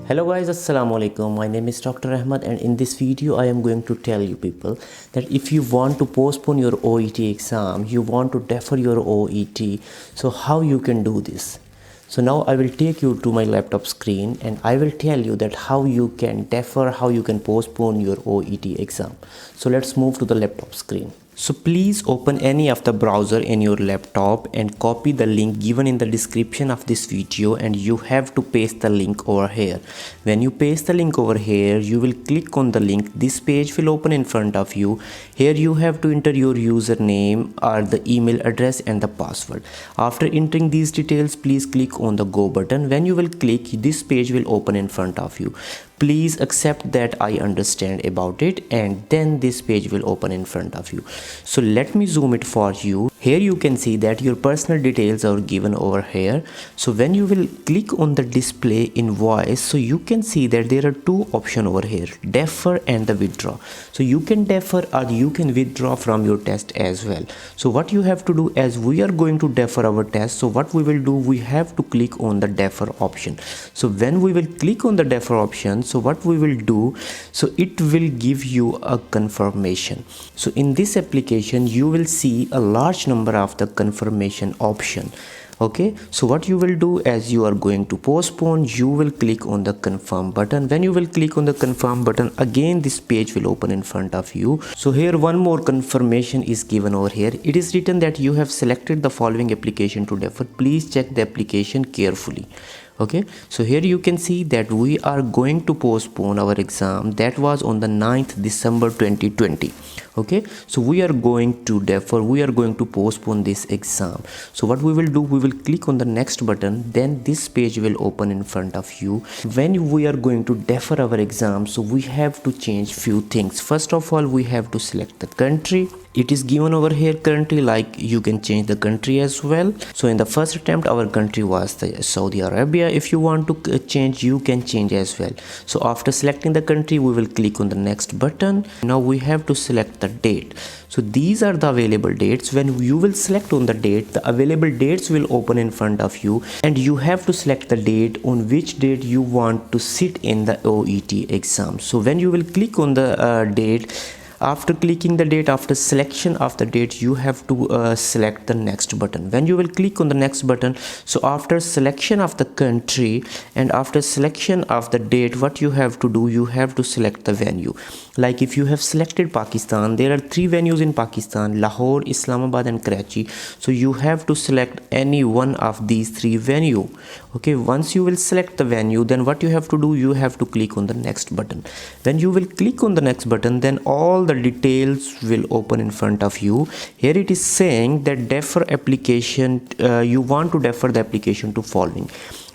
Hello guys, assalamu alaikum. My name is Dr. Ahmad, and in this video I am going to tell you people that if you want to postpone your OET exam, you want to defer your OET, so how you can do this. So now I will take you to my laptop screen and I will tell you that how you can defer, how you can postpone your OET exam. So let's move to the laptop screen. So please open any of the browser in your laptop and copy the link given in the description of this video, and you have to paste the link over here. When you paste the link over here, you will click on the link. This page will open in front of you. Here you have to enter your username or the email address and the password. After entering these details, please click on the go button. When you will click, this page will open in front of you. Please accept that I understand about it, and then this page will open in front of you. So let me zoom it for you. Here you can see that your personal details are given over here. So when you will click on the display invoice, so you can see that there are two options over here, defer and the withdraw. So you can defer or you can withdraw from your test as well. So what you have to do, as we are going to defer our test, so what we will do, we have to click on the defer option. So when we will click on the defer option, so what we will do, so it will give you a confirmation. So in this application you will see a large number of the confirmation option. Okay, so what you will do, as you are going to postpone, you will click on the confirm button. When you will click on the confirm button, again this page will open in front of you. So here one more confirmation is given over here. It is written that you have selected the following application to defer. Please check the application carefully. Okay, so here you can see that we are going to postpone our exam that was on the 9th December 2020. Okay, so we are going to defer, we are going to postpone this exam. So what we will do, we will click on the next button, then this page will open in front of you. When we are going to defer our exam, so we have to change few things. First of all, we have to select the country. It is given over here currently, like you can change the country as well. So in the first attempt our country was the Saudi Arabia. If you want to change, you can change as well. So after selecting the country, we will click on the next button. Now we have to select the date. So these are the available dates. When you will select on the date, the available dates will open in front of you, and you have to select the date on which date you want to sit in the OET exam. So when you will click on the date, after clicking the date, after selection of the date, you have to select the next button. When you will click on the next button, so after selection of the country and after selection of the date, what you have to do, you have to select the venue. Like if you have selected Pakistan, there are 3 venues in Pakistan: Lahore, Islamabad and Karachi. So you have to select any one of these 3 venues. Okay, once you will select the venue, then what you have to do, you have to click on the next button. When you will click on the next button, then all the details will open in front of you. Here it is saying that defer application, you want to defer the application to following.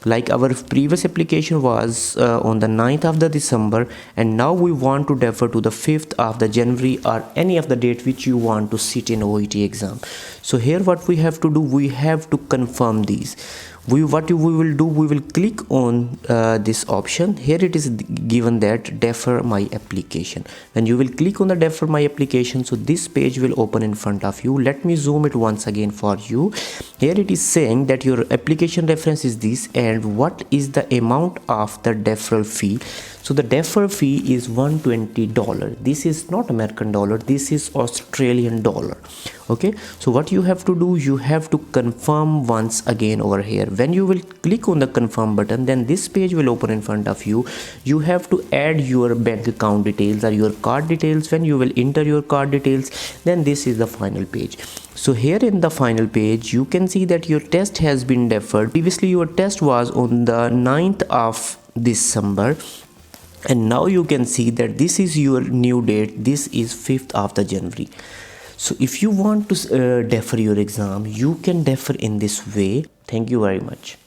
Like our previous application was on the 9th of the December, and now we want to defer to the 5th of the January or any of the date which you want to sit in OET exam. So here what we have to do, we have to confirm these. What we will do, we will click on this option. Here it is given that defer my application. When you will click on the defer my application, so this page will open in front of you. Let me zoom it once again for you. Here it is saying that your application reference is this, and what is the amount of the deferral fee. So the defer fee is $120. This is not American dollar, this is Australian dollar. Okay, so what you have to do, you have to confirm once again over here. When you will click on the confirm button, then this page will open in front of you. You have to add your bank account details or your card details. When you will enter your card details, then this is the final page. So here in the final page, you can see that your test has been deferred. Previously your test was on the 9th of December, and now you can see that this is your new date. This is 5th of the January. So if you want to defer your exam, you can defer in this way. Thank you very much.